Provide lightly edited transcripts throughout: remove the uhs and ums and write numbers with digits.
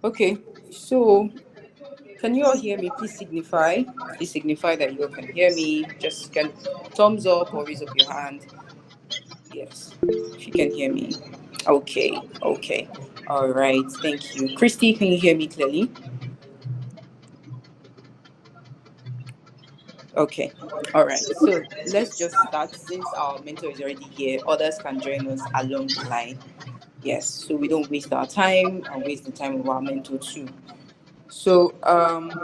Okay, so can you all hear me? Please signify. Please signify that you all can hear me. Just can thumbs up or raise up your hand. Yes, if you can hear me. Okay, okay. All right, thank you. Christy, can you hear me clearly? Okay, all right. So let's just start since our mentor is already here. Others can join us along the line. Yes, so we don't waste our time and waste the time of our mentor too. So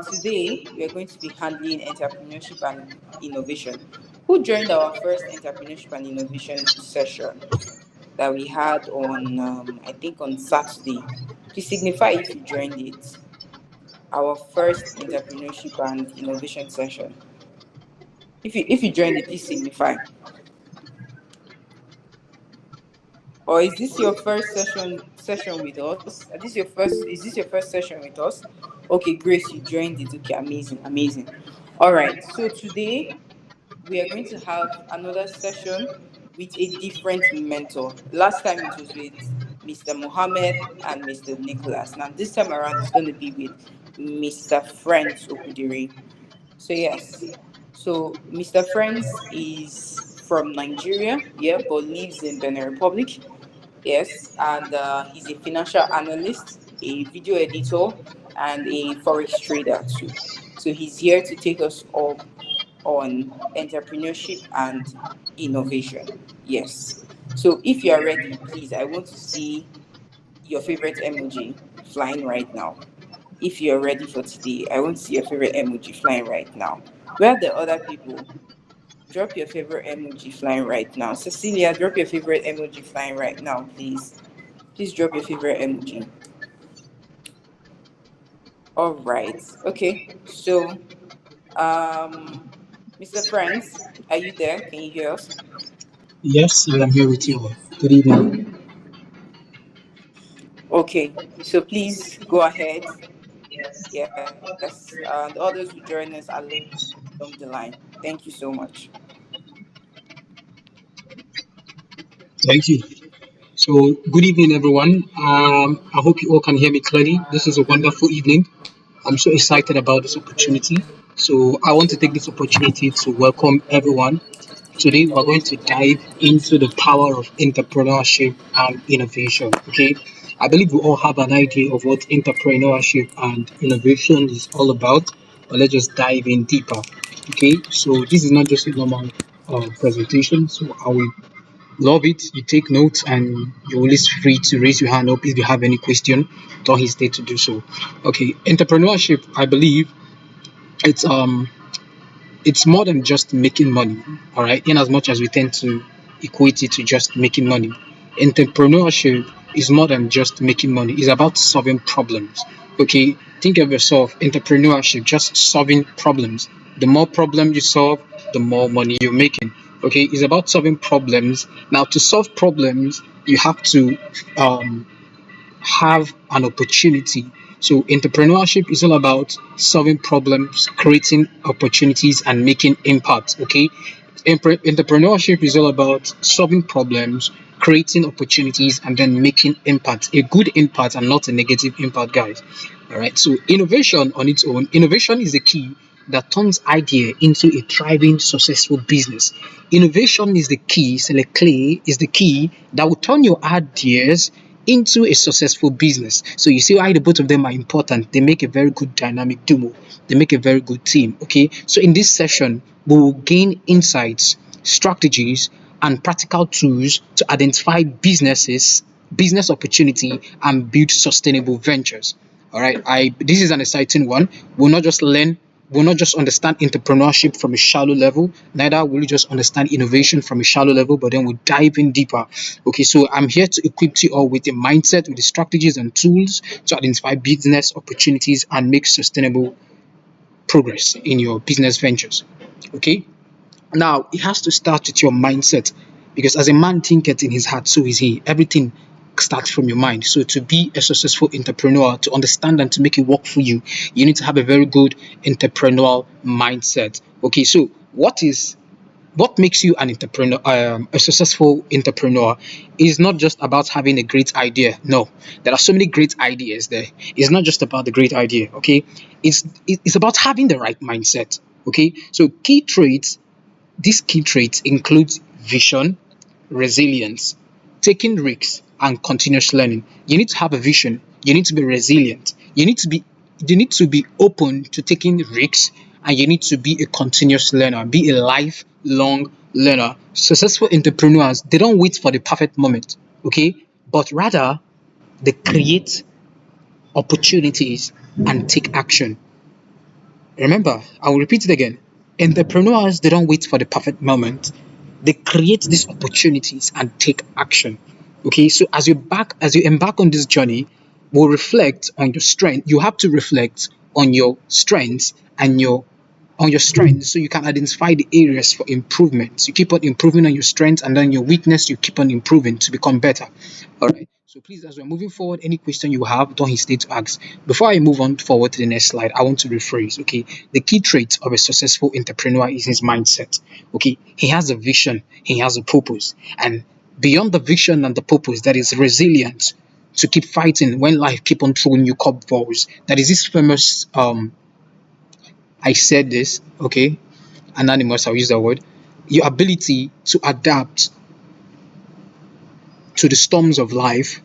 today we are going to be handling entrepreneurship and innovation. Who joined our first entrepreneurship and innovation session that we had on, I think on Saturday? Please signify if you joined it. Our first entrepreneurship and innovation session. If you joined it, please signify. Or is this your first session with us? Is this your first session with us? Okay, Grace, you joined it. Okay, amazing, amazing. All right. So today we are going to have another session with a different mentor. Last time it was with Mr. Mohammed and Mr. Nicholas. Now this time around it's going to be with Mr. Friends Okudiri. So yes. So Mr. Friends is from Nigeria, yeah, but lives in Benin Republic. Yes, and he's a financial analyst, a video editor, and a forex trader too. So he's here to take us up on entrepreneurship and innovation. Yes. So if you are ready, please, I want to see your favorite emoji flying right now. If you're ready for today, I want to see your favorite emoji flying right now. Where are the other people? Drop your favorite emoji flying right now. Cecilia, drop your favorite emoji flying right now, please. Please drop your favorite emoji. All right. Okay. So, Mr. Friends, are you there? Can you hear us? Yes, I am here with you. Good evening. Okay. So please go ahead. Yes. And others will join us along the line. Thank you so much. Thank you. So, good evening, everyone. I hope you all can hear me clearly. This is a wonderful evening. I'm so excited about this opportunity. So, I want to take this opportunity to welcome everyone. Today, we're going to dive into the power of entrepreneurship and innovation. Okay, I believe we all have an idea of what entrepreneurship and innovation is all about, but let's just dive in deeper. Okay, so this is not just a normal presentation. So, I will love it. You take notes and you're always free to raise your hand up if you have any question. Don't hesitate to do so. Okay, entrepreneurship, I believe it's it's more than just making money, all right, in as much as we tend to equate it to just making money. Entrepreneurship is more than just making money, it's about solving problems. Okay, think of yourself, entrepreneurship, just solving problems. The more problems you solve, the more money you're making. Okay, it's about solving problems. Now, to solve problems, you have to um, have an opportunity. So entrepreneurship is all about solving problems, creating opportunities, and making impact. Okay, entrepreneurship is all about solving problems, creating opportunities, and then making impact. A good impact and not a negative impact, guys. All right. So innovation on its own, innovation is the key that turns idea into a thriving, successful business. Innovation is the key, clay is the key that will turn your ideas into a successful business. So you see why the both of them are important. They make a very good dynamic duo. They make a very good team. Okay. So in this session, we will gain insights, strategies, and practical tools to identify business opportunity, and build sustainable ventures. All right. This is an exciting one. We'll not just understand entrepreneurship from a shallow level, neither will we just understand innovation from a shallow level, but then we'll dive in deeper. Okay, so I'm here to equip you all with a mindset, with the strategies and tools to identify business opportunities and make sustainable progress in your business ventures. Okay, now it has to start with your mindset, because as a man thinketh in his heart, so is he. Everything starts from your mind. So to be a successful entrepreneur, to understand and to make it work for you, you need to have a very good entrepreneurial mindset. Okay, so what is what makes you an entrepreneur, a successful entrepreneur, is not just about having a great idea. No, there are so many great ideas there. It's not just about the great idea. Okay, it's about having the right mindset. Okay, so these key traits include vision, resilience, taking risks, and continuous learning. You need to have a vision. You need to be resilient. You need to be open to taking risks, and you need to be a continuous learner, be a lifelong learner. Successful entrepreneurs, they don't wait for the perfect moment, okay? But rather they create opportunities and take action. Remember, I will repeat it again. Entrepreneurs, they don't wait for the perfect moment. They create these opportunities and take action. Okay, so as you embark on this journey, will reflect on your strength. You have to reflect on your strengths and your strengths so you can identify the areas for improvement. You keep on improving on your strengths, and then your weakness you keep on improving to become better. All right. So please, as we're moving forward, any question you have, don't hesitate to ask. Before I move on forward to the next slide, I want to rephrase. Okay, the key trait of a successful entrepreneur is his mindset. Okay, he has a vision, he has a purpose, and beyond the vision and the purpose, that is resilience to keep fighting when life keep on throwing you curveballs. That is this famous I said this, okay, anonymous, I'll use that word. Your ability to adapt to the storms of life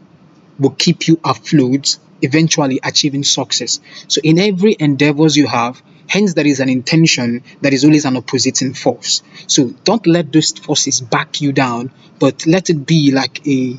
will keep you afloat, eventually achieving success. So in every endeavors you have, hence there is an intention, there is always an opposing force. So don't let those forces back you down, but let it be like a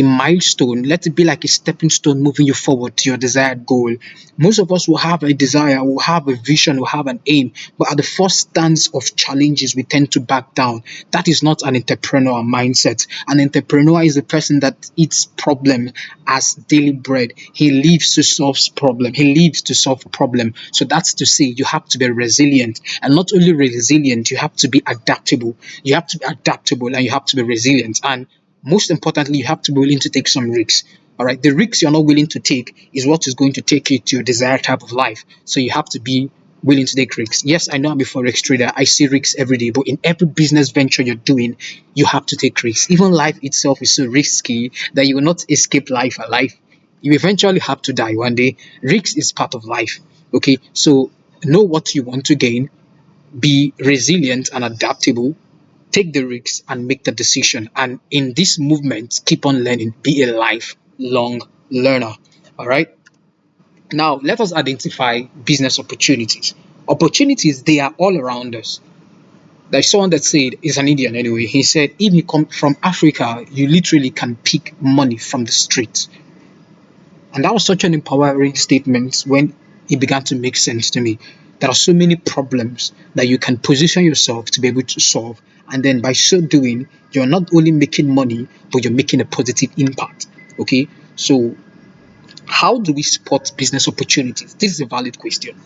milestone. Let it be like a stepping stone moving you forward to your desired goal. Most of us will have a desire, will have a vision, will have an aim, but at the first stance of challenges, we tend to back down. That is not an entrepreneur mindset. An entrepreneur is a person that eats problem as daily bread. He lives to solve problem. He lives to solve problem. So that's to say you have to be resilient, and not only resilient, you have to be adaptable. You have to be adaptable and you have to be resilient. And most importantly, you have to be willing to take some risks. All right, the risks you're not willing to take is what is going to take you to your desired type of life. So you have to be willing to take risks. Yes, I know I'm a forex trader. I see risks every day, but in every business venture you're doing, you have to take risks. Even life itself is so risky that you will not escape life alive. You eventually have to die one day. Risk is part of life. Okay, so know what you want to gain, be resilient and adaptable, take the risks and make the decision. And in this movement, keep on learning, be a lifelong learner. All right. Now, let us identify business opportunities. Opportunities, they are all around us. There's someone that said, is an Indian anyway. He said, if you come from Africa, you literally can pick money from the streets. And that was such an empowering statement when it began to make sense to me. There are so many problems that you can position yourself to be able to solve. And then by so doing, you're not only making money, but you're making a positive impact. Okay. So, how do we spot business opportunities? This is a valid question.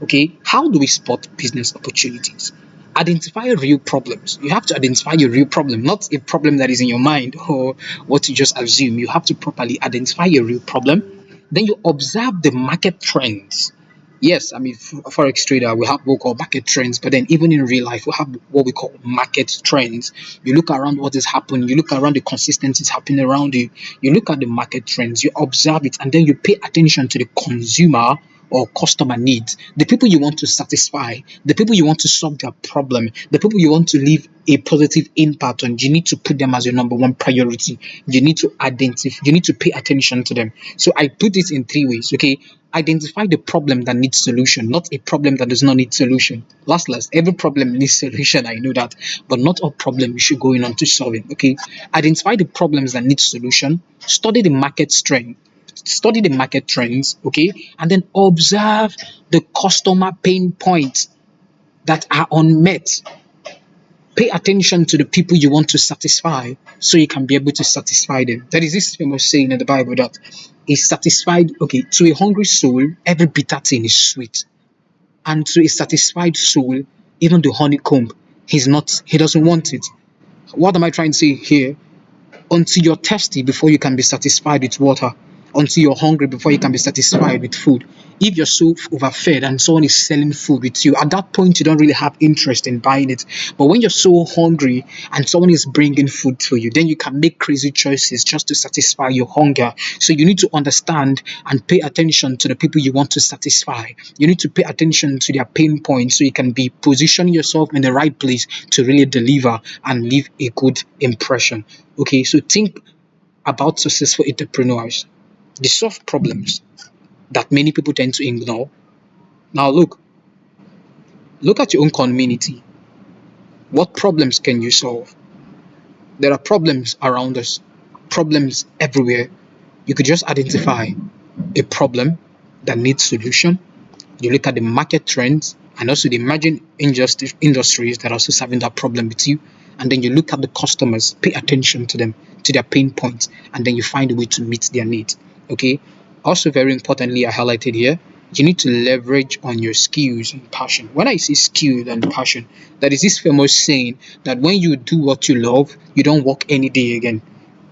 Okay, how do we spot business opportunities? Identify real problems. You have to identify your real problem, not a problem that is in your mind or what you just assume. You have to properly identify your real problem. Then you observe the market trends. Yes, I mean, forex trader, we have what we call market trends, but then even in real life, we have what we call market trends. You look around what is happening, you look around the consistencies happening around you, you look at the market trends, you observe it, and then you pay attention to the consumer or customer needs, the people you want to satisfy, the people you want to solve their problem, the people you want to leave a positive impact on. You need to put them as your number one priority. You need to identify, you need to pay attention to them. So I put it in three ways. Okay, identify the problem that needs solution, not a problem that does not need solution. Last, every problem needs solution. I know that, but not all problem you should go in on to solve it. Okay, identify the problems that need solution. Study the market strength, study the market trends, okay, and then observe the customer pain points that are unmet. Pay attention to the people you want to satisfy so you can be able to satisfy them. There is this famous saying in the Bible that is satisfied, okay, to a hungry soul, every bitter thing is sweet. And to a satisfied soul, even the honeycomb, he doesn't want it. What am I trying to say here? Until you're thirsty before you can be satisfied with water. until you're hungry before you can be satisfied with food. If you're so overfed and someone is selling food with you, at that point you don't really have interest in buying it. But when you're so hungry and someone is bringing food to you, then you can make crazy choices just to satisfy your hunger. So you need to understand and pay attention to the people you want to satisfy. You need to pay attention to their pain points so you can be positioning yourself in the right place to really deliver and leave a good impression. Okay, so think about successful entrepreneurs. They solve problems that many people tend to ignore. Now look at your own community. What problems can you solve? There are problems around us, problems everywhere. You could just identify a problem that needs solution. You look at the market trends and also the emerging industries that are also serving that problem with you. And then you look at the customers, pay attention to them, to their pain points, and then you find a way to meet their needs. Okay. Also, very importantly, I highlighted here, you need to leverage on your skills and passion. When I say skill and passion, that is this famous saying that when you do what you love, you don't work any day again.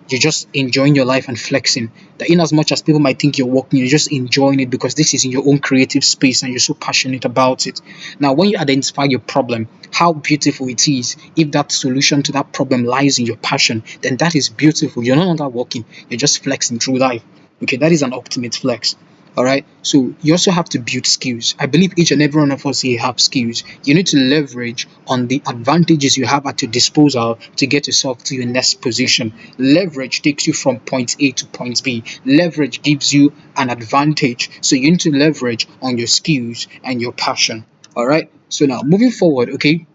You're just enjoying your life and flexing. That in as much as people might think you're working, you're just enjoying it because this is in your own creative space and you're so passionate about it. Now, when you identify your problem, how beautiful it is. If that solution to that problem lies in your passion, then that is beautiful. You're no longer working, you're just flexing through life. Okay, that is an ultimate flex. All right. So you also have to build skills. I believe each and every one of us here have skills. You need to leverage on the advantages you have at your disposal to get yourself to your next position. Leverage takes you from point A to point B. Leverage gives you an advantage. So you need to leverage on your skills and your passion. All right. So now moving forward, okay.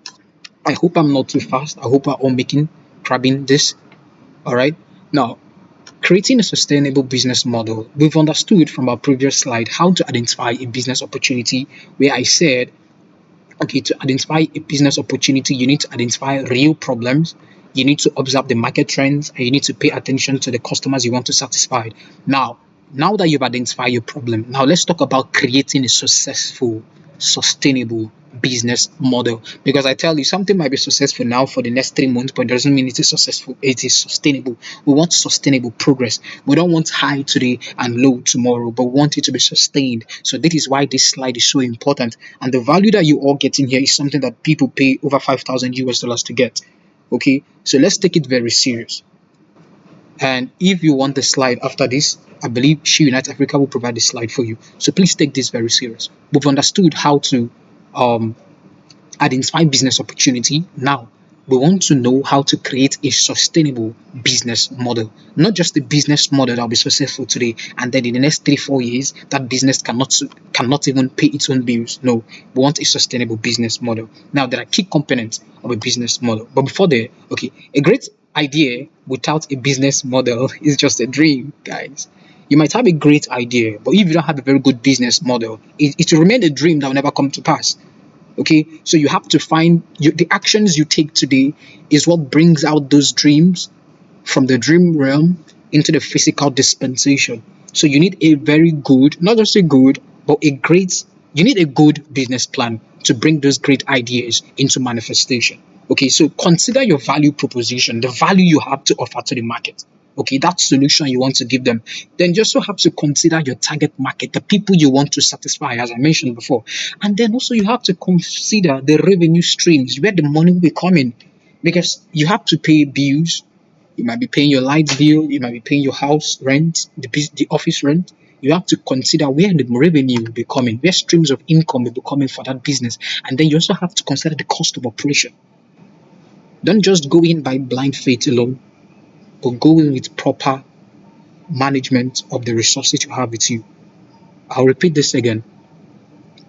I hope I'm not too fast. I hope we're all grabbing this. All right. Now, creating a sustainable business model. We've understood from our previous slide how to identify a business opportunity, where I said, okay, to identify a business opportunity, you need to identify real problems, you need to observe the market trends, and you need to pay attention to the customers you want to satisfy. Now, now that you've identified your problem, now let's talk about creating a successful, sustainable business model. Because I tell you, something might be successful now for the next 3 months, but it doesn't mean it is successful. It is sustainable. We want sustainable progress. We don't want high today and low tomorrow, but we want it to be sustained. So that is why this slide is so important. And the value that you all getting here is something that people pay over 5,000 US dollars to get. Okay, so let's take it very serious. And if you want the slide after this, I believe She Unites Africa will provide the slide for you. So please take this very serious. We've understood how to um, identify business opportunity. Now, we want to know how to create a sustainable business model, not just a business model that will be successful today and then in the next 3 4 years that business cannot even pay its own bills. No, we want a sustainable business model. Now, there are key components of a business model, but before there, okay, a great idea without a business model is just a dream, guys. You might have a great idea, but if you don't have a very good business model, it will remain a dream that will never come to pass. Okay, so you have to find the actions you take today is what brings out those dreams from the dream realm into the physical dispensation. So you need a very good, not just a good, but a great, you need a good business plan to bring those great ideas into manifestation. Okay, so consider your value proposition, the value you have to offer to the market. Okay, that solution you want to give them. Then you also have to consider your target market, the people you want to satisfy, as I mentioned before. And then also you have to consider the revenue streams, where the money will be coming. Because you have to pay bills, you might be paying your light bill, you might be paying your house rent, the office rent. You have to consider where the revenue will be coming, where streams of income will be coming for that business. And then you also have to consider the cost of operation. Don't just go in by blind faith alone, but go in with proper management of the resources you have with you. I'll repeat this again.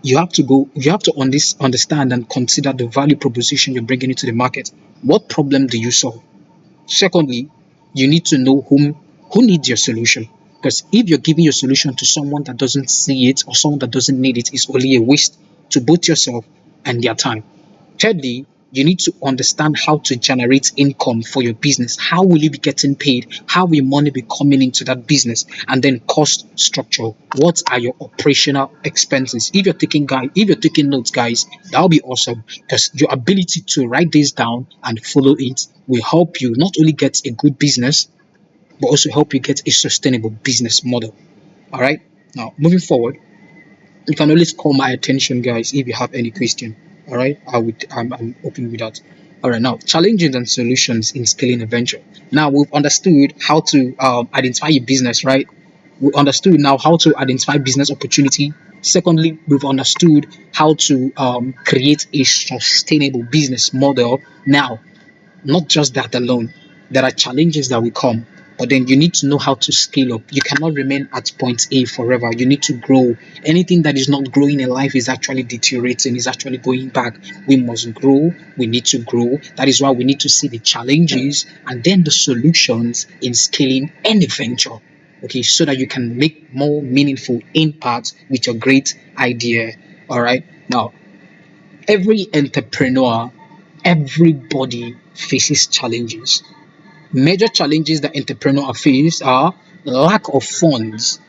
You have to understand and consider the value proposition you're bringing into the market. What problem do you solve? Secondly, you need to know who needs your solution. Because if you're giving your solution to someone that doesn't see it or someone that doesn't need it, it's only a waste to both yourself and their time. Thirdly, you need to understand how to generate income for your business. How will you be getting paid? How will money be coming into that business? And then cost structure. What are your operational expenses? If you're taking notes, guys, that'll be awesome because your ability to write this down and follow it will help you not only get a good business, but also help you get a sustainable business model. All right. Now, moving forward, you can always call my attention, guys, if you have any question. All right, I'm open with that. All right, now challenges and solutions in scaling a venture. Now we've understood how to identify your business, right? We understood now how to identify business opportunity. Secondly, we've understood how to create a sustainable business model. Now, not just that alone, there are challenges that will come, but then you need to know how to scale up. You cannot remain at point A forever. You need to grow. Anything that is not growing in life is actually deteriorating, is actually going back. We must grow. We need to grow. That is why we need to see the challenges and then the solutions in scaling any venture. Okay, so that you can make more meaningful impact with your great idea. All right. Now, every entrepreneur, everybody faces challenges. Major challenges that entrepreneurs face are lack of funds,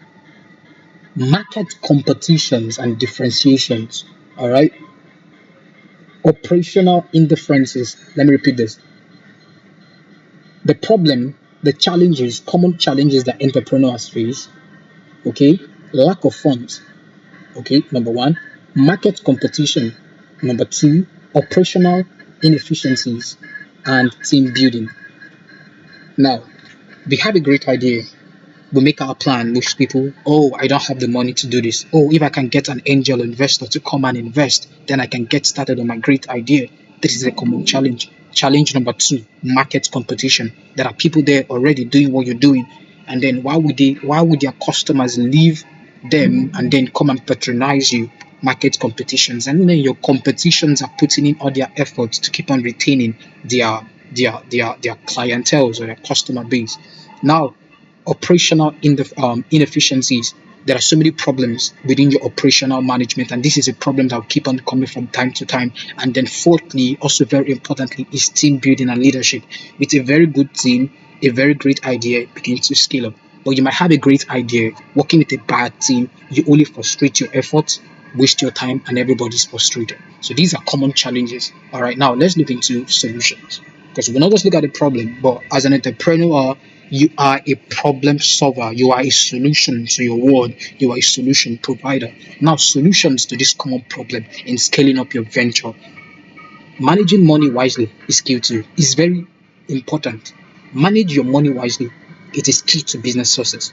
market competitions and differentiations, all right, operational indifferences. Let me repeat this. The problem, the challenges, common challenges that entrepreneurs face, okay, lack of funds, okay, number one, market competition, number two, operational inefficiencies, and team building. Now, we have a great idea. We make our plan. Most people, oh, I don't have the money to do this. Oh, if I can get an angel investor to come and invest, then I can get started on my great idea. This is a common challenge. Challenge number two, market competition. There are people there already doing what you're doing. And then why would their customers leave them and then come and patronize you? Market competitions. And then your competitions are putting in all their efforts to keep on retaining their clientele or their customer base. Now, operational inefficiencies. There are so many problems within your operational management, and this is a problem that will keep on coming from time to time. And then, fourthly, also very importantly, is team building and leadership. With a very good team, a very great idea begins to scale up. But you might have a great idea, working with a bad team, you only frustrate your efforts, waste your time, and everybody's frustrated. So these are common challenges. All right, now let's look into solutions. Because we not just look at the problem, but as an entrepreneur, you are a problem solver. You are a solution to your world. You are a solution provider. Now, solutions to this common problem in scaling up your venture. Managing money wisely is key to. Is very important. Manage your money wisely. It is key to business success.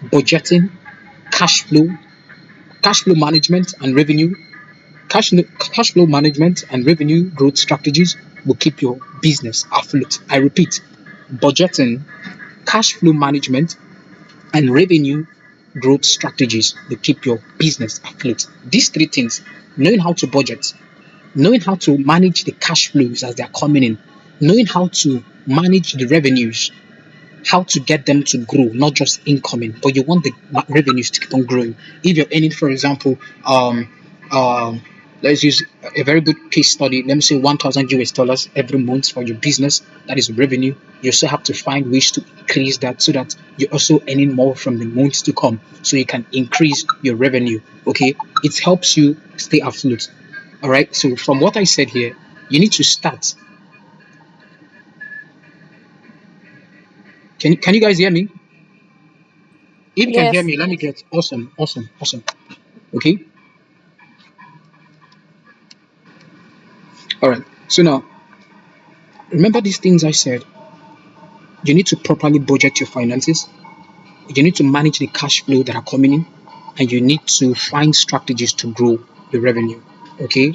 Budgeting, cash flow, cash flow management and revenue, cash flow management and revenue growth strategies will keep your business afloat. I repeat, budgeting, cash flow management, and revenue growth strategies will keep your business afloat. These three things, knowing how to budget, knowing how to manage the cash flows as they're coming in, knowing how to manage the revenues, how to get them to grow, not just incoming, but you want the revenues to keep on growing. If you're earning, for example, um, let's use a very good case study. Let me say 1,000 US dollars every month for your business. That is revenue. You also have to find ways to increase that so that you're also earning more from the months to come, so you can increase your revenue. Okay, it helps you stay afloat. All right. So from what I said here, you need to start. Can you guys hear me? If you can hear Yes. me, let me get awesome, awesome, awesome. Okay. All right. So now, remember these things I said. You need to properly budget your finances. You need to manage the cash flow that are coming in, and you need to find strategies to grow the revenue. Okay.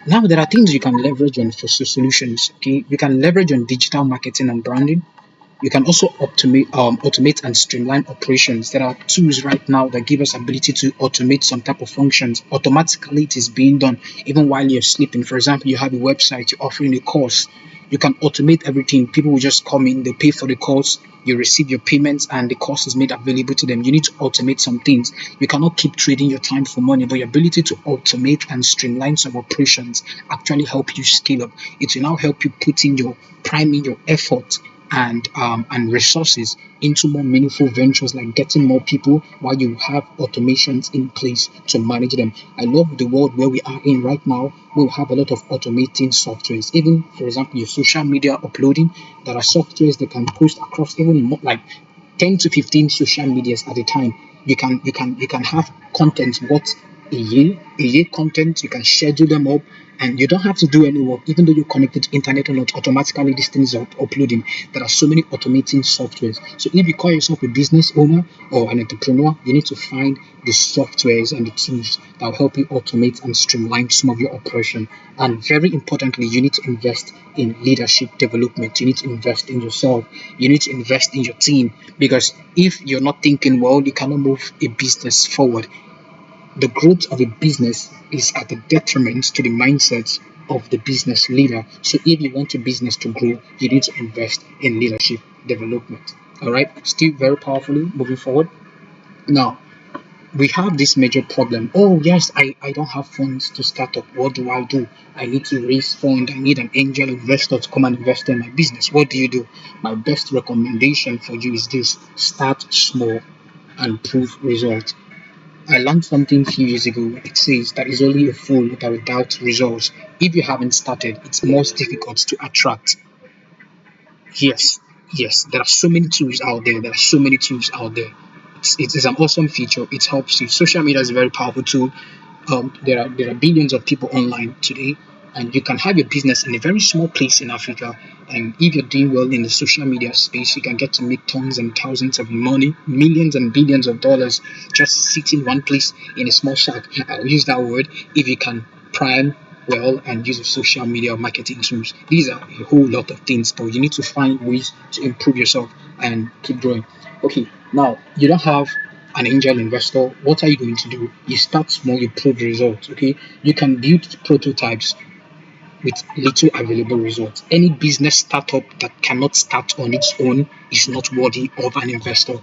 Now there are things you can leverage on for solutions. Okay. You can leverage on digital marketing and branding. You can also automate and streamline operations. There are tools right now that give us ability to automate some type of functions. Automatically, it is being done even while you're sleeping. For example, you have a website, you're offering a course. You can automate everything. People will just come in, they pay for the course, you receive your payments, and the course is made available to them. You need to automate some things. You cannot keep trading your time for money, but your ability to automate and streamline some operations actually help you scale up. It will now help you put in your prime in your effort and resources into more meaningful ventures like getting more people while you have automations in place to manage them. I love the world where we are in right now. We have a lot of automating softwares. Even for example, your social media uploading, there are softwares that can post across even more, like 10 to 15 social medias at a time. You can have content what a year content. You can schedule them up, and you don't have to do any work. Even though you're connected to internet or not, automatically this thing is uploading. There are so many automating softwares. So if you call yourself a business owner or an entrepreneur, you need to find the softwares and the tools that will help you automate and streamline some of your operation. And very importantly, you need to invest in leadership development. You need to invest in yourself. You need to invest in your team, because if you're not thinking well, you cannot move a business forward. The growth of a business is at the detriment to the mindset of the business leader. So if you want your business to grow, you need to invest in leadership development. All right, still very powerfully moving forward. Now, we have this major problem. Oh, yes, I don't have funds to start up. What do I do? I need to raise funds. I need an angel investor to come and invest in my business. What do you do? My best recommendation for you is this: start small and prove results. I learned something a few years ago. It says that it's only a fool that will doubt results. If you haven't started, it's most difficult to attract. Yes, yes, there are so many tools out there. There are so many tools out there. It is an awesome feature. It helps you. Social media is a very powerful tool. There are billions of people online today, and you can have your business in a very small place in Africa. And if you're doing well in the social media space, you can get to make tons and thousands of money, millions and billions of dollars, just sitting one place in a small shack. I'll use that word. If you can prime well and use of social media marketing tools. These are a whole lot of things, but you need to find ways to improve yourself and keep growing. Okay, now you don't have an angel investor. What are you going to do? You start small, you prove results. Okay, you can build prototypes with little available results. Any business startup that cannot start on its own is not worthy of an investor.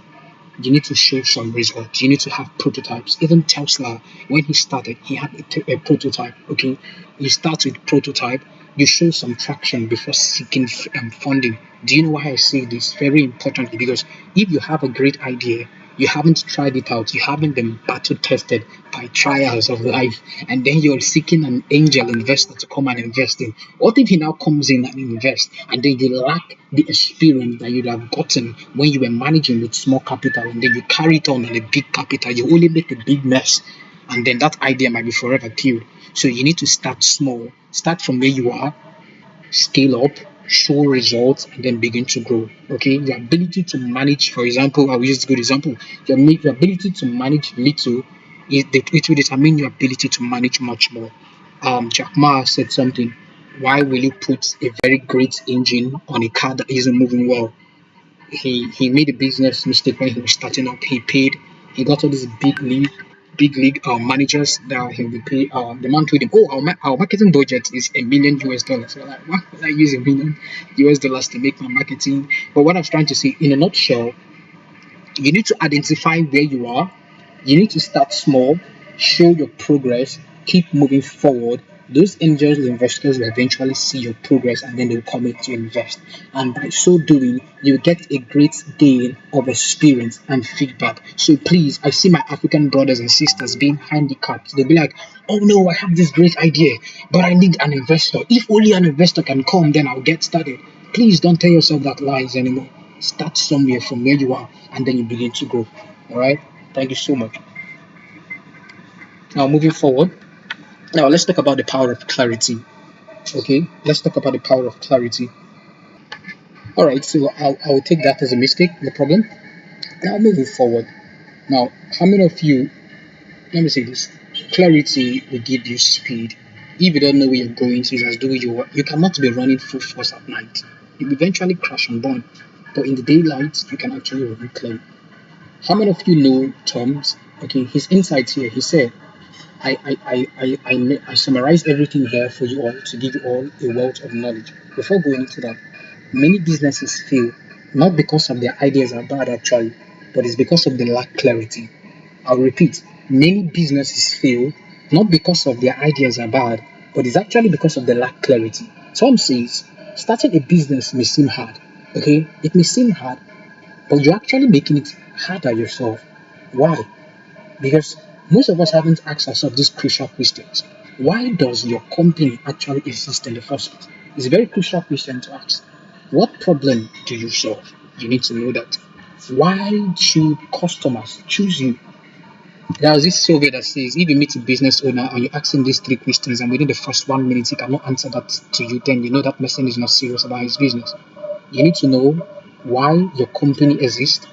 You need to show some results. You need to have prototypes. Even Tesla, when he started, he had a prototype. Okay, you start with prototype. You show some traction before seeking funding. Do you know why I say this? Very importantly, because if you have a great idea, you haven't tried it out, you haven't been battle tested by trials of life, and then you're seeking an angel investor to come and invest in. What if he now comes in and invests, and then you lack the experience that you'd have gotten when you were managing with small capital, and then you carry it on a big capital? You only make a big mess, and then that idea might be forever killed. So you need to start small, start from where you are, scale up, show results, and then begin to grow. Okay, your ability to manage, for example, I will use a good example. Your ability to manage little, it will determine your ability to manage much more. Jack Ma said something. Why will you put a very great engine on a car that isn't moving well? He made a business mistake when he was starting up. He got all these big league managers that he will pay. The man told him, "Oh, our marketing budget is $1 million." So like, why would I use $1 million to make my marketing? But what I was trying to say, in a nutshell, you need to identify where you are. You need to start small, show your progress, keep moving forward. Those angel investors will eventually see your progress, and then they'll commit to invest. And by so doing, you get a great gain of experience and feedback. So please, I see my African brothers and sisters being handicapped. They'll be like, "Oh no, I have this great idea, but I need an investor. If only an investor can come, then I'll get started." Please don't tell yourself that lies anymore. Start somewhere from where you are, and then you begin to grow. All right. Thank you so much. Now, moving forward, now let's talk about the power of clarity. Okay, let's talk about the power of clarity. All right, so I'll take that as a mistake, no problem. Now, moving forward. Now, how many of you, let me say this, clarity will give you speed. If you don't know where you're going to, as do you cannot be running full force at night. You eventually crash and burn. But in the daylight, you can actually run clear. How many of you know Tom's? Okay, his insights here. He said, I summarize everything here for you all to give you all a wealth of knowledge. Before going into that, many businesses fail not because of their ideas are bad actually, but it's because of the lack clarity. I'll repeat, many businesses fail not because of their ideas are bad, but it's actually because of the lack clarity. Tom says, starting a business may seem hard, Okay, it may seem hard, but you're actually making it harder yourself. Why? Because most of us haven't asked ourselves these crucial questions. Why does your company actually exist in the first place? It's a very crucial question to ask. What problem do you solve? You need to know that. Why should customers choose you? There was this survey that says if you meet a business owner and you ask him these three questions and within the first 1 minute he cannot answer that to you, then you know that person is not serious about his business. You need to know why your company exists,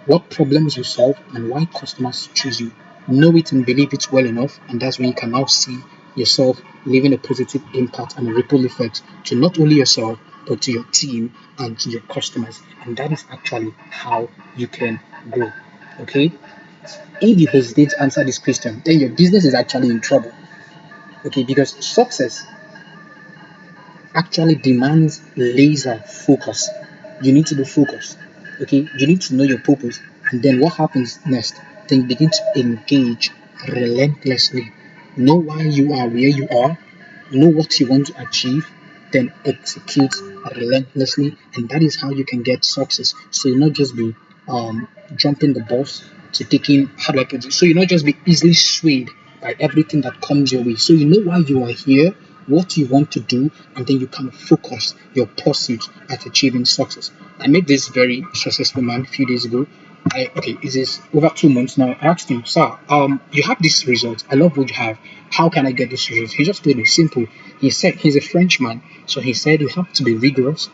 what problems you solve, and why customers choose you. Know it and believe it well enough, and that's when you can now see yourself leaving a positive impact and a ripple effect to not only yourself but to your team and to your customers. And that is actually how you can grow. Okay? If you hesitate to answer this question, then your business is actually in trouble. Okay, because success actually demands laser focus. You need to be focused. Okay, you need to know your purpose, and then what happens next? Then you begin to engage relentlessly. Know why you are where you are, know what you want to achieve, then execute relentlessly, and that is how you can get success. So you'll not just be jumping the bus to taking, how do I put it? So you'll not just be easily swayed by everything that comes your way. So you know why you are here, what you want to do, and then you can focus your pursuit at achieving success. I met this very successful man a few days ago. It is over 2 months now. I asked him, sir, you have this result. I love what you have. How can I get this result? He just told me simple. He said he's a Frenchman, so he said you have to be rigorous,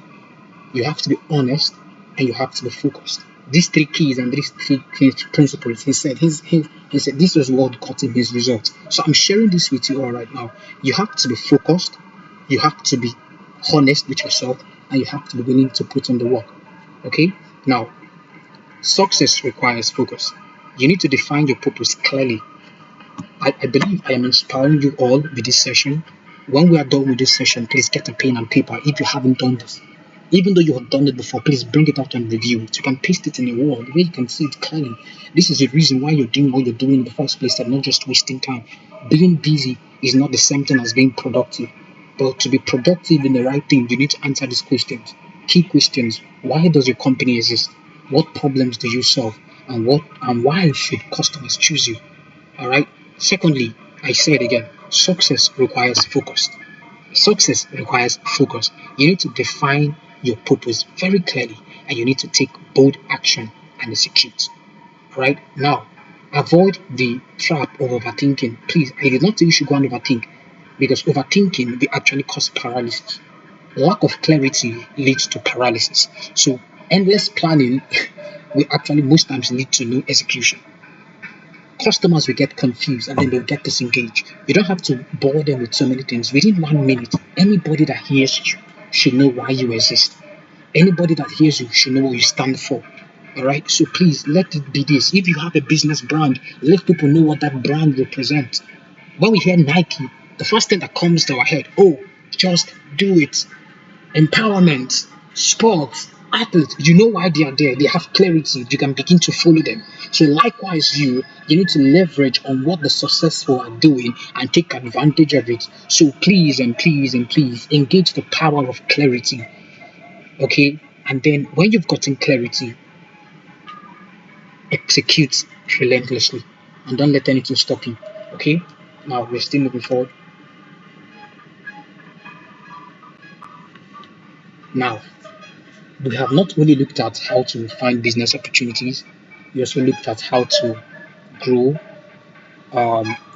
you have to be honest, and you have to be focused. These three keys and these three key principles, he said this was what got him his result. So I'm sharing this with you all right now. You have to be focused, you have to be honest with yourself, and you have to be willing to put in the work. Okay? Now, success requires focus. You need to define your purpose clearly. I believe I am inspiring you all with this session. When we are done with this session, please get a pen and paper if you haven't done this. Even though you have done it before, please bring it out and review it. You can paste it in a wall where you can see it clearly. This is the reason why you're doing what you're doing in the first place and not just wasting time. Being busy is not the same thing as being productive. But to be productive in the right thing, you need to answer these questions. Key questions. Why does your company exist? What problems do you solve? And why should customers choose you? All right. Secondly, I say it again, success requires focus. Success requires focus. You need to define your purpose very clearly and you need to take bold action and execute. All right. Now, avoid the trap of overthinking. Please, I did not say you should go and overthink because overthinking will actually cause paralysis. Lack of clarity leads to paralysis. So, endless planning will actually most times lead to no execution. Customers will get confused and then they'll get disengaged. You don't have to bore them with so many things. Within 1 minute, anybody that hears you should know why you exist. Anybody that hears you should know what you stand for. All right. So please let it be this. If you have a business brand, let people know what that brand represents. When we hear Nike, the first thing that comes to our head, oh, just do it. Empowerment, sports, athletes, you know why they are there. They have clarity. You can begin to follow them. So likewise, you need to leverage on what the successful are doing and take advantage of it. So please and please and please engage the power of clarity. Okay? And then when you've gotten clarity, execute relentlessly. And don't let anything stop you. Okay? Now we're still moving forward. Now, we have not only looked at how to find business opportunities, we also looked at how to grow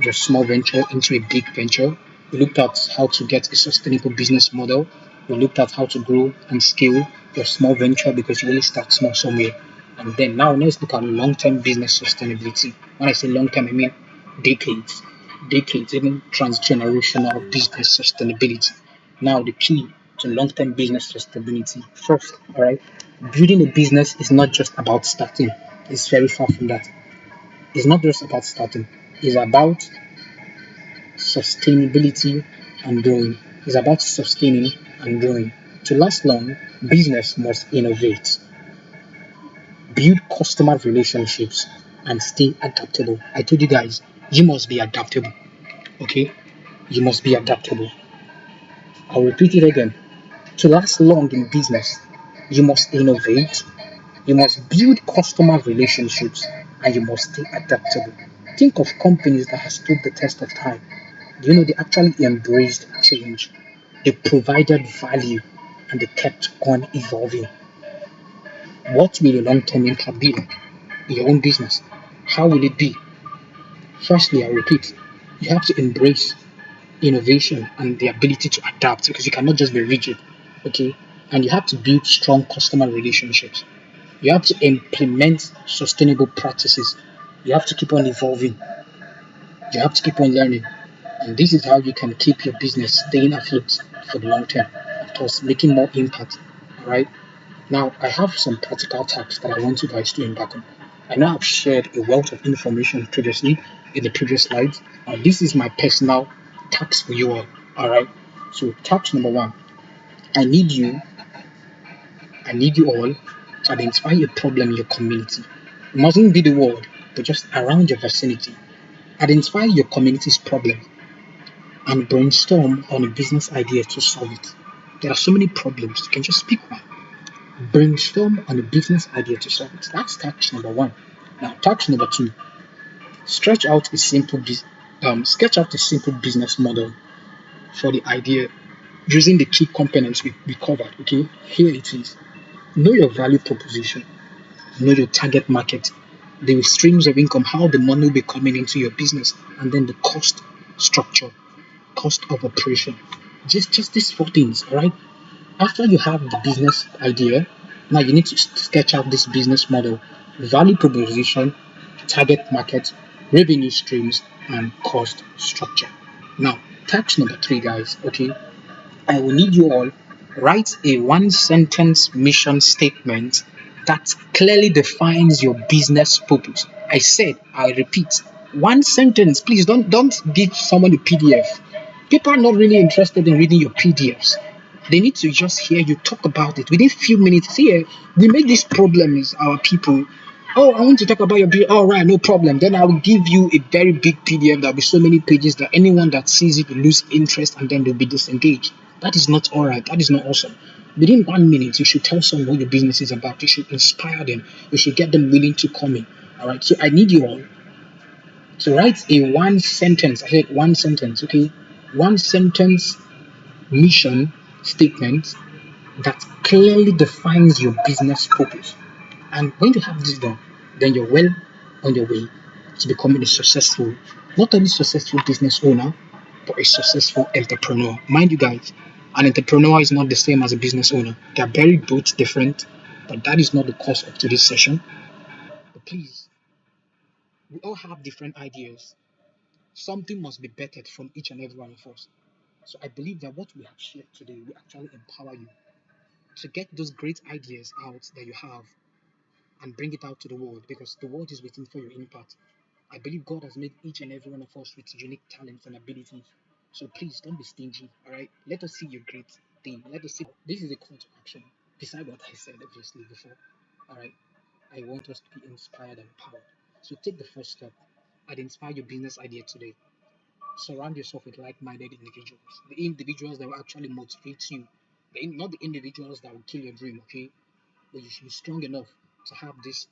your small venture into a big venture. We looked at how to get a sustainable business model. We looked at how to grow and scale your small venture because you only start small somewhere. And then now let's look at long-term business sustainability. When I say long-term, I mean decades, decades, even transgenerational business sustainability. Now the key to long-term business sustainability. First, all right, building a business is not just about starting. It's very far from that. It's not just about starting. It's about sustainability and growing. It's about sustaining and growing. To last long, business must innovate, build customer relationships, and stay adaptable. I told you guys, you must be adaptable. Okay? You must be adaptable. I'll repeat it again. To last long in business, You must innovate, you must build customer relationships, and you must stay adaptable. Think of companies that have stood the test of time. You know, they actually embraced change, they provided value, and they kept on evolving. What will your long term impact be like in your own business? How will it be? Firstly, I repeat, you have to embrace innovation and the ability to adapt because you cannot just be rigid, okay? And you have to build strong customer relationships. You have to implement sustainable practices. You have to keep on evolving. You have to keep on learning. And this is how you can keep your business staying afloat for the long term. Of course, making more impact. All right. Now, I have some practical tasks that I want you guys to embark on. I know I've shared a wealth of information previously in the previous slides. This is my personal task for you all. All right. So, task number one, I need you, I need you all to identify a problem in your community. It mustn't be the world, but just around your vicinity. Identify your community's problem and brainstorm on a business idea to solve it. There are so many problems. You can just pick one. Brainstorm on a business idea to solve it. That's task number one. Now, task number two: stretch out a simple sketch out a simple business model for the idea using the key components we covered. Okay, here it is. Know your value proposition. Know your target market. The streams of income, how the money will be coming into your business, and then the cost structure, cost of operation. Just these four things. All right. After you have the business idea, now you need to sketch out this business model, value proposition, target market, revenue streams, and cost structure. Now, task number three, guys. Okay, I will need you all write a one sentence mission statement that clearly defines your business purpose. I said, I repeat, one sentence. Please don't give someone a PDF. People are not really interested in reading your PDFs. They need to just hear you talk about it within a few minutes. Here, we make these problems our people. Oh, I want to talk about your bill. All right, no problem. Then I will give you a very big PDF. There'll be so many pages that anyone that sees it will lose interest and then they'll be disengaged. That is not all right. That is not awesome. Within 1 minute, you should tell someone what your business is about. You should inspire them. You should get them willing to come in. All right. So I need you all to write a one sentence. I said one sentence. Okay, one sentence mission statement that clearly defines your business purpose. And when you have this done, then you're well on your way to becoming a successful, not only successful business owner, but a successful entrepreneur. Mind you guys, an entrepreneur is not the same as a business owner. They are very both different, but that is not the cause of today's session. But please, we all have different ideas. Something must be bettered from each and every one of us. So I believe that what we have shared today will actually empower you to get those great ideas out that you have and bring it out to the world because the world is waiting for your impact. I believe God has made each and every one of us with unique talents and abilities. So please don't be stingy, all right? Let us see your great thing. Let us see. This is a call to action. Beside what I said obviously before, all right? I want us to be inspired and empowered. So take the first step. Identify your business idea today. Surround yourself with like-minded individuals. The individuals that will actually motivate you. Not the individuals that will kill your dream, okay? But you should be strong enough to have this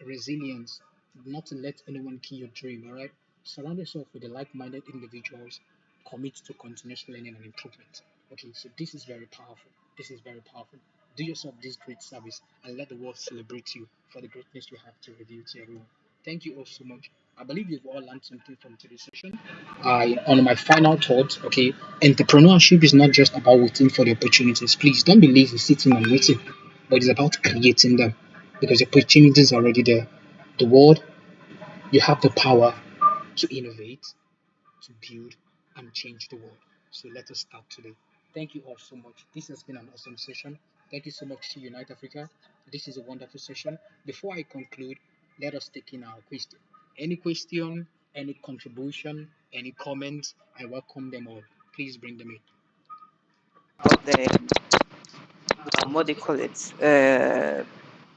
resilience, not to let anyone kill your dream. All right, surround yourself with the like-minded individuals, commit to continuous learning and improvement. Okay, so this is very powerful. This is very powerful. Do yourself this great service and let the world celebrate you for the greatness you have to reveal to everyone. Thank you all so much. I believe you've all learned something from today's session. On my final thought, okay, entrepreneurship is not just about waiting for the opportunities. Please don't be lazy sitting and waiting, but it's about creating them because the opportunities are already there. The world, you have the power to innovate, to build, and change the world. So let us start today. Thank you all so much. This has been an awesome session. Thank you so much to Unite Africa. This is a wonderful session. Before I conclude, let us take in our question. Any question, any contribution, any comment, I welcome them all. Please bring them in. About what they call it,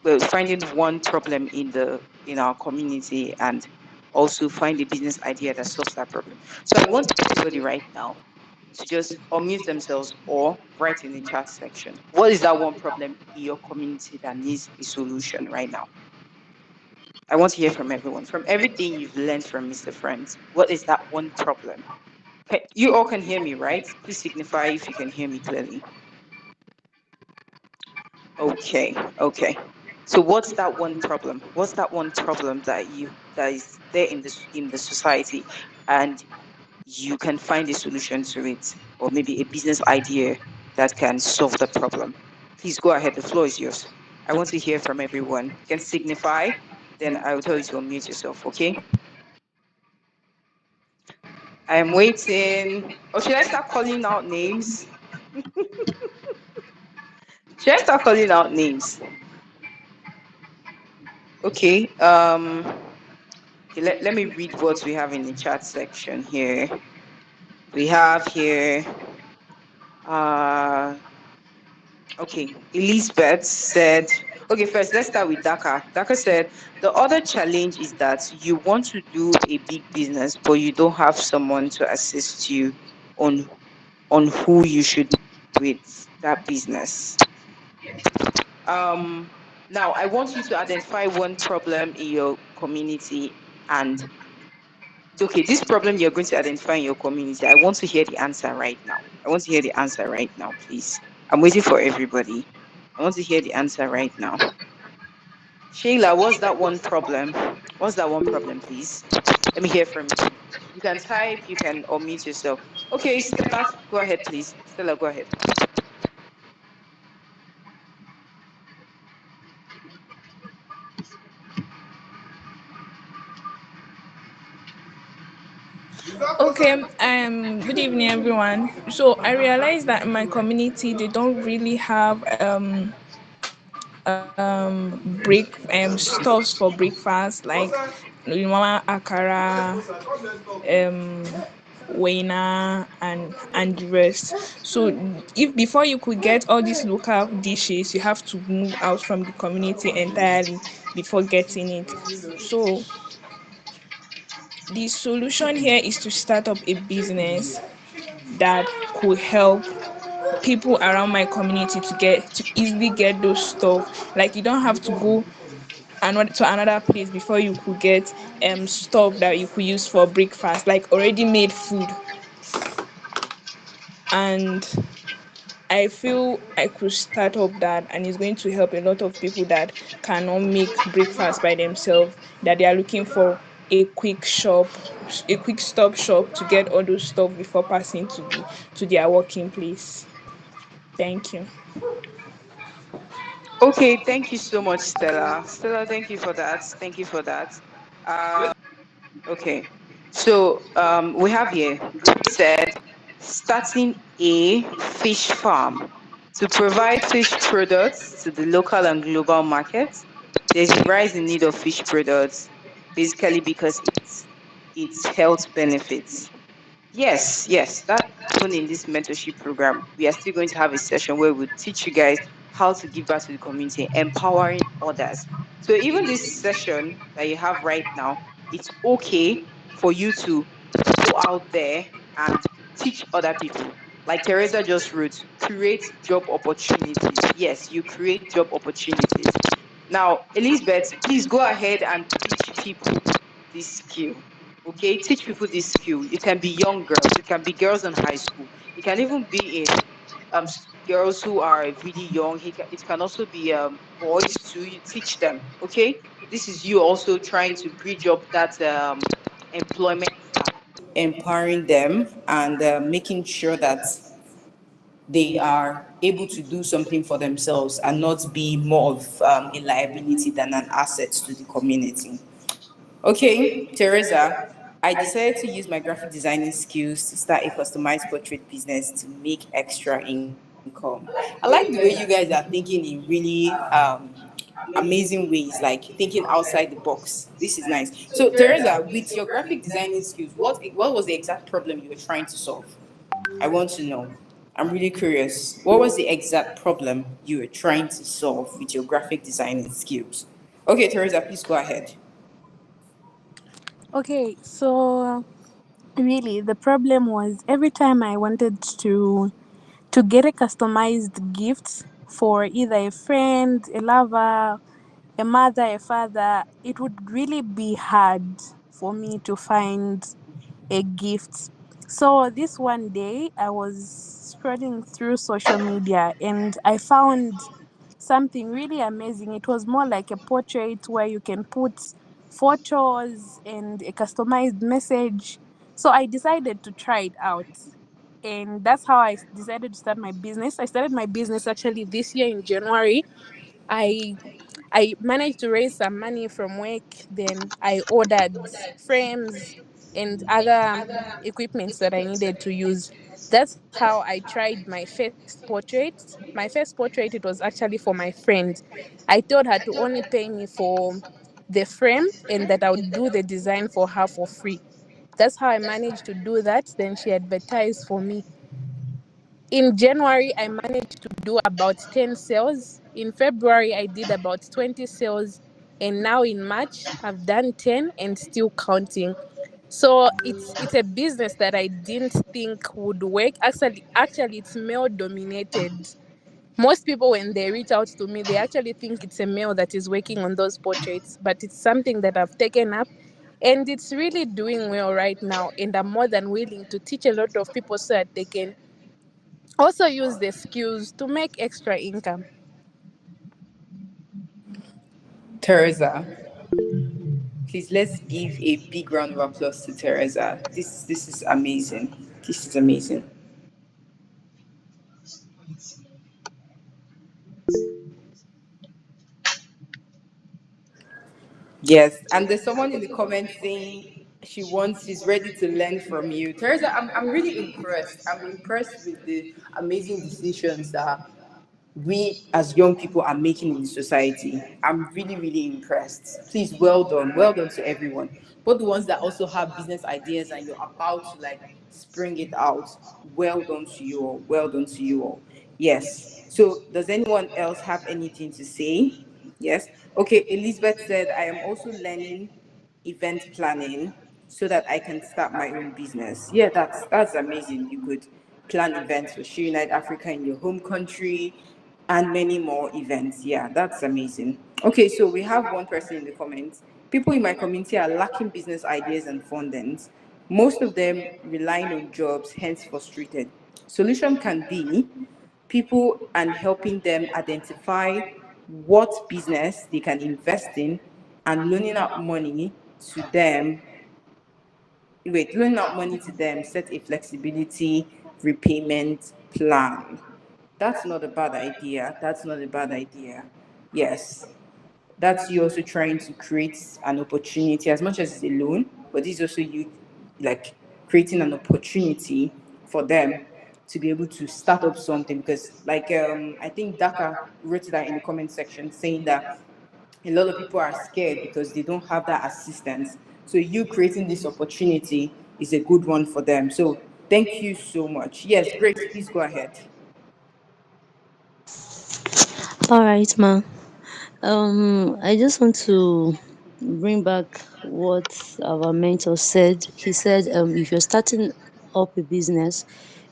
well, finding one problem in our community and also find a business idea that solves that problem. So I want everybody right now to just unmute themselves or write in the chat section. What is that one problem in your community that needs a solution right now? I want to hear from everyone. From everything you've learned from Mr. Friends, what is that one problem? Okay, you all can hear me, right? Please signify if you can hear me clearly. Okay, okay. So what's that one problem? What's that one problem that is there in the society, and you can find a solution to it, or maybe a business idea that can solve the problem? Please go ahead. The floor is yours. I want to hear from everyone. You can signify, then I will tell you to unmute yourself. Okay. I am waiting. Or should I start calling out names? Should I start calling out names? Okay. Okay, let me read what we have in the chat section here. We have here uh okay, Elizabeth said, okay, first let's start with Daka. Daka said the other challenge is that you want to do a big business, but you don't have someone to assist you on who you should with that business. Um, Now I want you to identify one problem in your community, and okay, this problem you're going to identify in your community, I want to hear the answer right now. I want to hear the answer right now, please. I'm waiting for everybody. I want to hear the answer right now. Sheila, what's that one problem? What's that one problem, please? Let me hear from you. You can type, you can unmute yourself. Okay, Stella, go ahead, please. Stella, go ahead. Okay, good evening, everyone. So I realized that in my community they don't really have stuffs for breakfast like mama akara, waina and the rest. So if before you could get all these local dishes, you have to move out from the community entirely before getting it. So the solution here is to start up a business that could help people around my community to easily get those stuff. Like you don't have to go to another place before you could get stuff that you could use for breakfast, like already made food. And I feel I could start up that, and it's going to help a lot of people that cannot make breakfast by themselves, that they are looking for a quick stop shop to get all those stuff before passing to their working place. Thank you. Okay, thank you so much, Stella. Stella, thank you for that. Thank you for that. Uh, okay, so we have here, Grace said, starting a fish farm to provide fish products to the local and global markets. There's a rise in need of fish products, basically because it's health benefits. Yes, yes, that even in this mentorship program, we are still going to have a session where we'll teach you guys how to give back to the community, empowering others. So even this session that you have right now, it's okay for you to go out there and teach other people. Like Teresa just wrote, create job opportunities. Yes, you create job opportunities. Now, Elizabeth, please go ahead and teach people this skill. Okay, teach people this skill. It can be young girls, it can be girls in high school, it can even be in girls who are really young. It can also be boys too. You teach them. Okay, this is you also trying to bridge up that employment gap, empowering them and making sure that they are able to do something for themselves and not be more of a liability than an asset to the community. Okay, Teresa, I decided to use my graphic designing skills to start a customized portrait business to make extra income. I like the way you guys are thinking in really amazing ways, like thinking outside the box. This is nice. So, Teresa, with your graphic designing skills, what was the exact problem you were trying to solve? I want to know. I'm really curious. What was the exact problem you were trying to solve with your graphic designing skills? Okay, Teresa, please go ahead. Okay, so Really, the problem was every time I wanted to get a customized gift for either a friend, a lover, a mother, a father, it would really be hard for me to find a gift. So this one day I was scrolling through social media and I found something really amazing. It was more like a portrait where you can put photos and a customized message. So I decided to try it out. And that's how I decided to start my business. I started my business actually this year in January. I I managed to raise some money from work. Then I ordered frames and other equipments that I needed to use. That's how I tried my first portrait. My first portrait, it was actually for my friend. I told her to only pay me for the frame and that I would do the design for her for free. That's how I managed to do that. Then she advertised for me. In January, I managed to do about 10 sales. In February, I did about 20 sales. And now in March, I've done 10 and still counting. So it's a business that I didn't think would work. Actually it's male dominated. Most people when they reach out to me, they actually think it's a male that is working on those portraits, but it's something that I've taken up and it's really doing well right now. And I'm more than willing to teach a lot of people so that they can also use the skills to make extra income. Teresa, please let's give a big round of applause to Teresa. This is amazing. This is amazing. Yes, and there's someone in the comments saying she's ready to learn from you. Teresa, I'm really impressed. I'm impressed with the amazing decisions that we as young people are making in society. I'm really, really impressed. Please, well done. Well done to everyone. Both the ones that also have business ideas and you're about to like spring it out. Well done to you all. Well done to you all. Yes. So does anyone else have anything to say? Yes. Okay, Elizabeth said, I am also learning event planning so that I can start my own business. Yeah, that's amazing. You could plan events for Unite Africa in your home country and many more events. Yeah, that's amazing. Okay, so we have one person in the comments. People in my community are lacking business ideas and fundings. Most of them relying on jobs, hence frustrated. Solution can be people and helping them identify what business they can invest in and loaning out money to them. Loaning out money to them, set a flexibility repayment plan. That's not a bad idea. That's not a bad idea. Yes. That's you also trying to create an opportunity as much as it's a loan, but this is also you like creating an opportunity for them to be able to start up something because like I think Daka wrote that in the comment section saying that a lot of people are scared because they don't have that assistance. So you creating this opportunity is a good one for them. So thank you so much. Yes, Grace, please go ahead. All right, ma. I just want to bring back what our mentor said. He said, if you're starting up a business,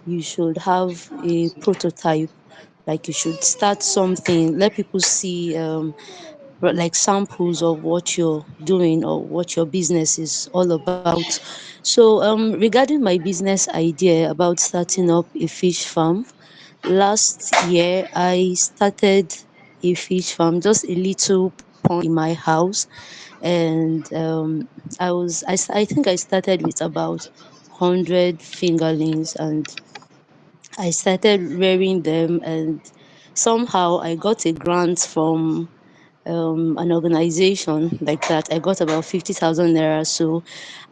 you should have a prototype. Like you should start something, let people see, like samples of what you're doing or what your business is all about. So, regarding my business idea about starting up a fish farm, last year I started a fish farm, just a little pond in my house, and I think I started with about 100 fingerlings, and I started rearing them, and somehow I got a grant from an organization like that. I got about 50,000 naira. So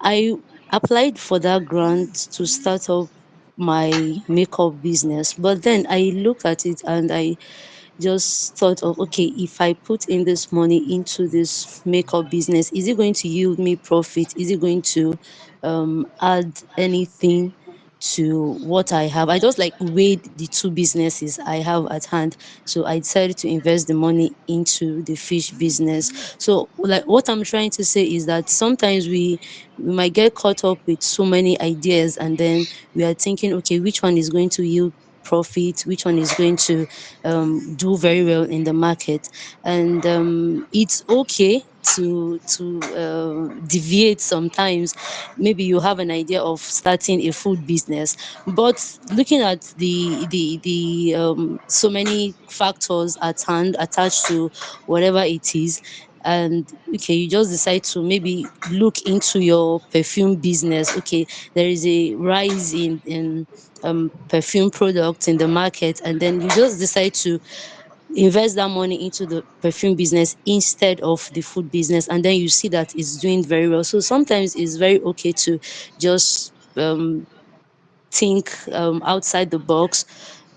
I applied for that grant to start up my makeup business. But then I looked at it and I just thought of, okay, if I put in this money into this makeup business, is it going to yield me profit? Is it going to add anything to what I have. I just like weighed the two businesses I have at hand. So I decided to invest the money into the fish business. So like what I'm trying to say is that sometimes we might get caught up with so many ideas, and then we are thinking, okay, which one is going to yield profit, which one is going to do very well in the market. And it's okay to deviate sometimes. Maybe you have an idea of starting a food business, but looking at the so many factors at hand attached to whatever it is, and okay, you just decide to maybe look into your perfume business. Okay, there is a rise in perfume products in the market, and then you just decide to invest that money into the perfume business instead of the food business, and then you see that it's doing very well. So sometimes it's very okay to just think outside the box,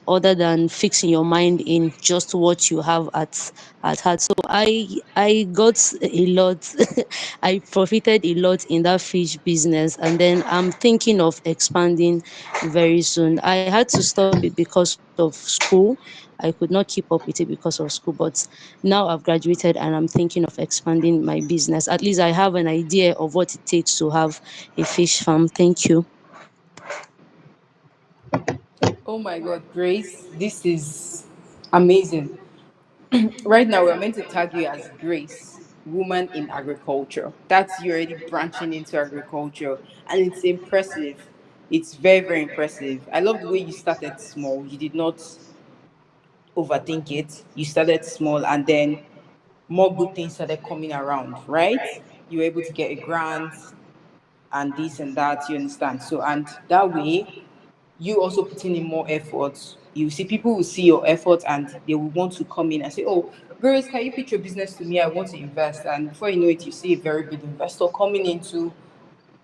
other than fixing your mind in just what you have at heart. So I got a lot. I profited a lot in that fish business, and then I'm thinking of expanding very soon. I had to stop it because of school. I could not keep up with it because of school, but now I've graduated and I'm thinking of expanding my business. At least I have an idea of what it takes to have a fish farm. Thank you. Oh my God, Grace, this is amazing. Right now, we're meant to tag you as Grace, woman in agriculture. That's you already branching into agriculture, and it's impressive. It's very, very impressive. I love the way you started small. You did not overthink it. You started small, and then more good things started coming around, right? You were able to get a grant and this and that, you understand? So, and that way, you also putting in more effort. You see, people will see your effort and they will want to come in and say, "Oh, Grace, can you pitch your business to me? I want to invest." And before you know it, you see a very good investor coming into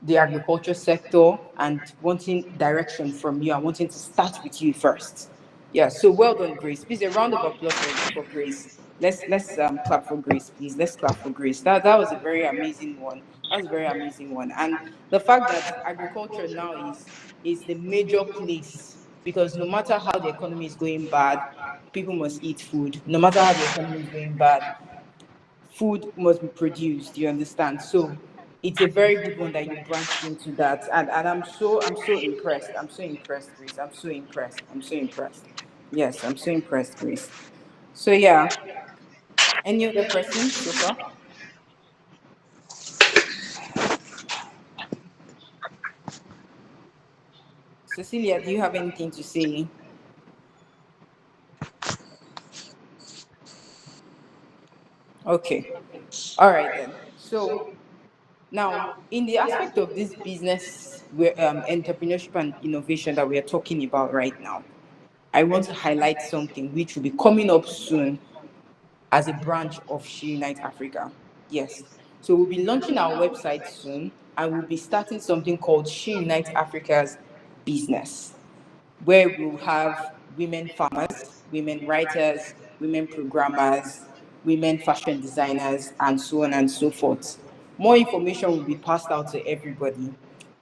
the agriculture sector and wanting direction from you and wanting to start with you first. Yeah, so well done, Grace. Please, a round of applause for Grace. Let's clap for Grace, please. Let's clap for Grace. That was a very amazing one. That was a very amazing one. And the fact that agriculture now is the major place, because no matter how the economy is going bad, people must eat food. No matter how the economy is going bad, food must be produced, you understand? So it's a very good one that you branched into that. And I'm so impressed. I'm so impressed, Grace. I'm so impressed. I'm so impressed. Yes, I'm so impressed, Grace. So yeah. Any other person so far? Cecilia, do you have anything to say? Okay. All right then. So now, in the aspect of this business, where entrepreneurship and innovation that we are talking about right now, I want to highlight something which will be coming up soon as a branch of Unite Africa. Yes. So we'll be launching our website soon, and we'll be starting something called Unite Africa's business, where we'll have women farmers, women writers, women programmers, women fashion designers, and so on and so forth. More information will be passed out to everybody,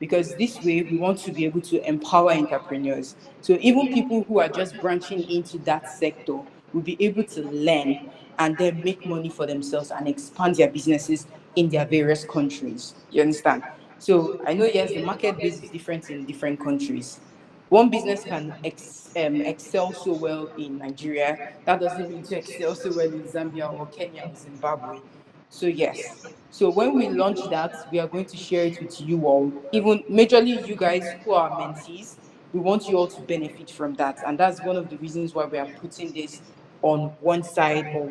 because this way we want to be able to empower entrepreneurs. So even people who are just branching into that sector will be able to learn and then make money for themselves and expand their businesses in their various countries. You understand? So I know, yes, the market base is different in different countries. One business can excel so well in Nigeria. That doesn't mean to excel so well in Zambia or Kenya or Zimbabwe. So yes. So when we launch that, we are going to share it with you all, even majorly you guys who are mentees. We want you all to benefit from that, and that's one of the reasons why we are putting this on one side, or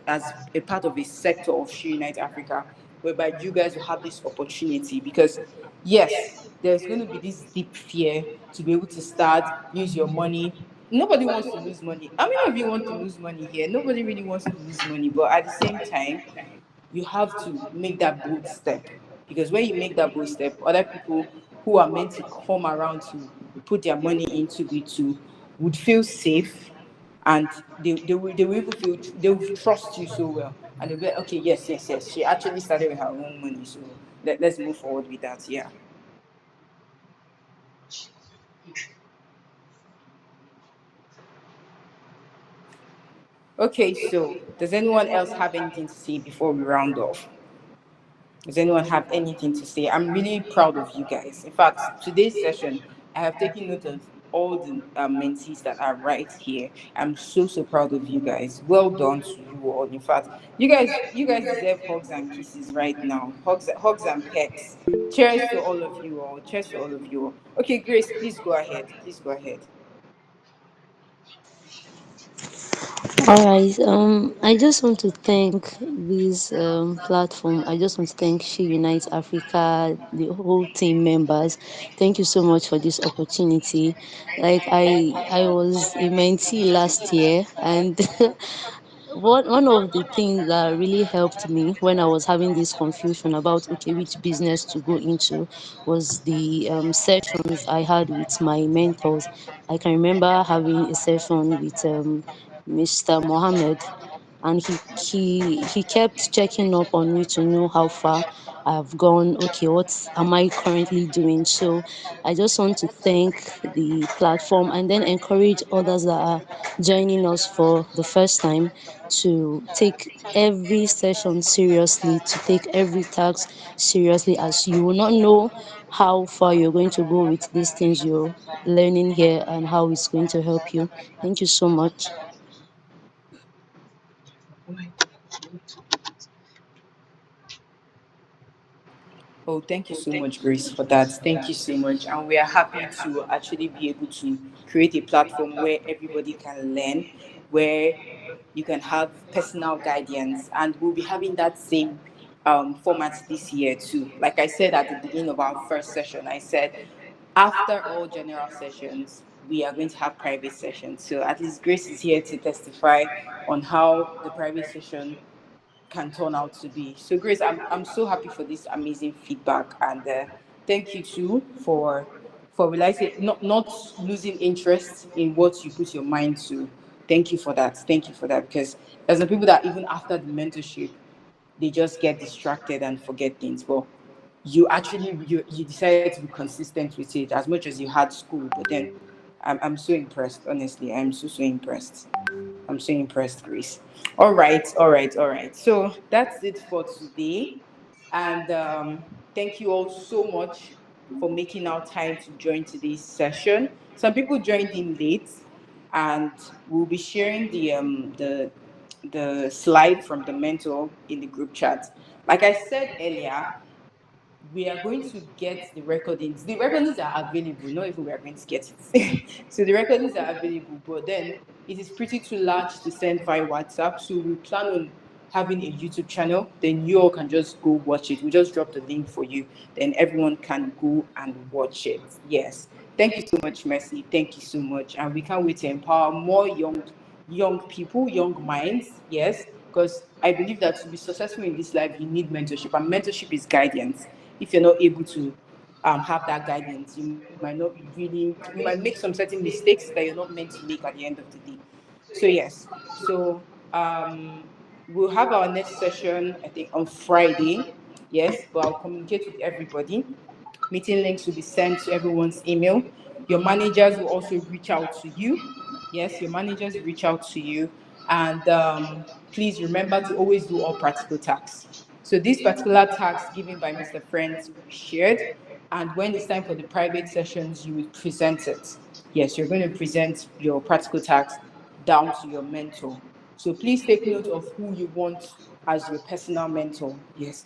as a part of a sector of She Unite Africa, whereby you guys will have this opportunity. Because yes, there's going to be this deep fear to be able to start, use your money. Nobody wants to lose money. How many of you want to lose money here? Nobody really wants to lose money, but at the same time, you have to make that bold step, because when you make that bold step, other people who are meant to come around to put their money into it too would feel safe, and they will even feel, they will trust you so well, and they'll be like, okay, yes, yes, yes, she actually started with her own money, so let's move forward with that. Yeah. Okay, so does anyone else have anything to say before we round off? Does anyone have anything to say? I'm really proud of you guys. In fact, today's session, I have taken note of all the mentees that are right here. I'm so proud of you guys. Well done to you all. In fact, you guys deserve hugs and kisses right now. Hugs and pecks. Cheers to all of you all. Cheers to all of you all. Okay, Grace, please go ahead. Please go ahead. All right. I just want to thank this platform. I just want to thank She Unites Africa, the whole team members. Thank you so much for this opportunity. Like I was a mentee last year, and one of the things that really helped me when I was having this confusion about okay which business to go into was the sessions I had with my mentors. I can remember having a session with Mr. Mohammed, and he kept checking up on me to know how far I've gone. Okay, what am I currently doing? So I just want to thank the platform and then encourage others that are joining us for the first time to take every session seriously, to take every task seriously, as you will not know how far you're going to go with these things you're learning here and how it's going to help you. Thank you so much. Oh, thank you so much, Grace, for that. Thank you so much. And we are happy to actually be able to create a platform where everybody can learn, where you can have personal guidance. And we'll be having that same format this year, too. Like I said at the beginning of our first session, I said, after all general sessions, we are going to have private sessions. So at least Grace is here to testify on how the private session can turn out to be. So, Grace, I'm so happy for this amazing feedback, and thank you too for realizing not losing interest in what you put your mind to. Thank you for that. Thank you for that, because there's some people that even after the mentorship, they just get distracted and forget things. But you decided to be consistent with it as much as you had school. But then I'm so impressed. Honestly, I'm so impressed. I'm so impressed, Grace. All right, all right, all right. So that's it for today. And thank you all so much for making our time to join today's session. Some people joined in late, and we'll be sharing the slide from the mentor in the group chat. Like I said earlier, we are going to get the recordings. The recordings are available, not even we are going to get it. So the recordings are available, but then it is pretty too large to send via WhatsApp. So we plan on having a YouTube channel. Then you all can just go watch it. We just drop the link for you. Then everyone can go and watch it. Yes. Thank you so much, Mercy. Thank you so much. And we can't wait to empower more young people, young minds. Yes, because I believe that to be successful in this life, you need mentorship, and mentorship is guidance. If you're not able to have that guidance, you might not be really, you might make some certain mistakes that you're not meant to make at the end of the day. So yes, so we'll have our next session, I think, on Friday. Yes, but I'll communicate with everybody. Meeting links will be sent to everyone's email. Your managers will also reach out to you. Yes, your managers reach out to you. And please remember to always do all practical tasks. So this particular task given by Mr. Friends will be shared. And when it's time for the private sessions, you will present it. Yes, you're going to present your practical tasks down to your mentor. So please take note of who you want as your personal mentor. Yes.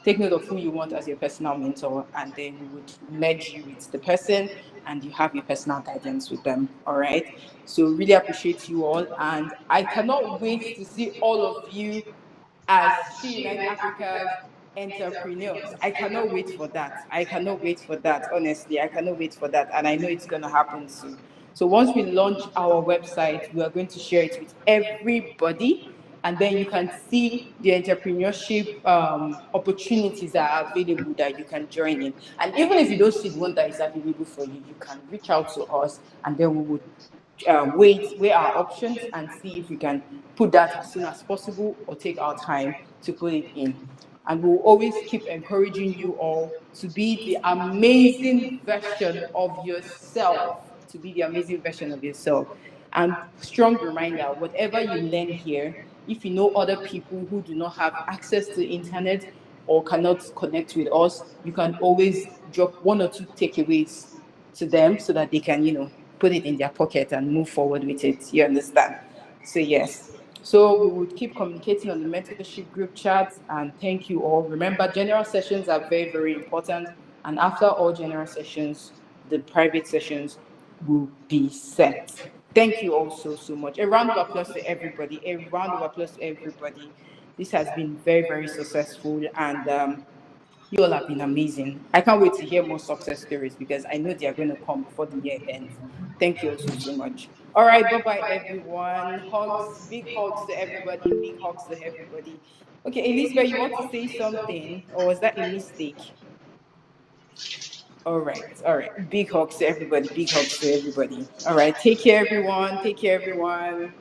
Take note of who you want as your personal mentor, and then we would merge you with the person and you have your personal guidance with them. All right. So really appreciate you all, and I cannot wait to see all of you as She Unites Africa's entrepreneurs. I cannot wait for that. I cannot wait for that. Honestly, I cannot wait for that. And I know it's going to happen soon. So once we launch our website, we are going to share it with everybody. And then you can see the entrepreneurship opportunities that are available that you can join in. And even if you don't see the one that is available for you, you can reach out to us, and then we would weigh our options and see if we can put that as soon as possible or take our time to put it in. And we'll always keep encouraging you all to be the amazing version of yourself, to be the amazing version of yourself. And strong reminder, whatever you learn here, if you know other people who do not have access to the internet or cannot connect with us, you can always drop one or two takeaways to them so that they can, put it in their pocket and move forward with it. You understand? So yes. So we would keep communicating on the mentorship group chat, and thank you all. Remember, general sessions are very, very important. And after all general sessions, the private sessions will be set. Thank you all so much. A round of applause to everybody. A round of applause to everybody. This has been very, very successful, and you all have been amazing. I can't wait to hear more success stories because I know they are going to come before the year ends. Thank you also so much. All right, bye bye, everyone. Hugs, big hugs to everybody, big hugs to everybody. Okay, Elizabeth, you want to say something, or was that a mistake? All right. Big hugs to everybody, big hugs to everybody. All right, take care, everyone. Take care, everyone.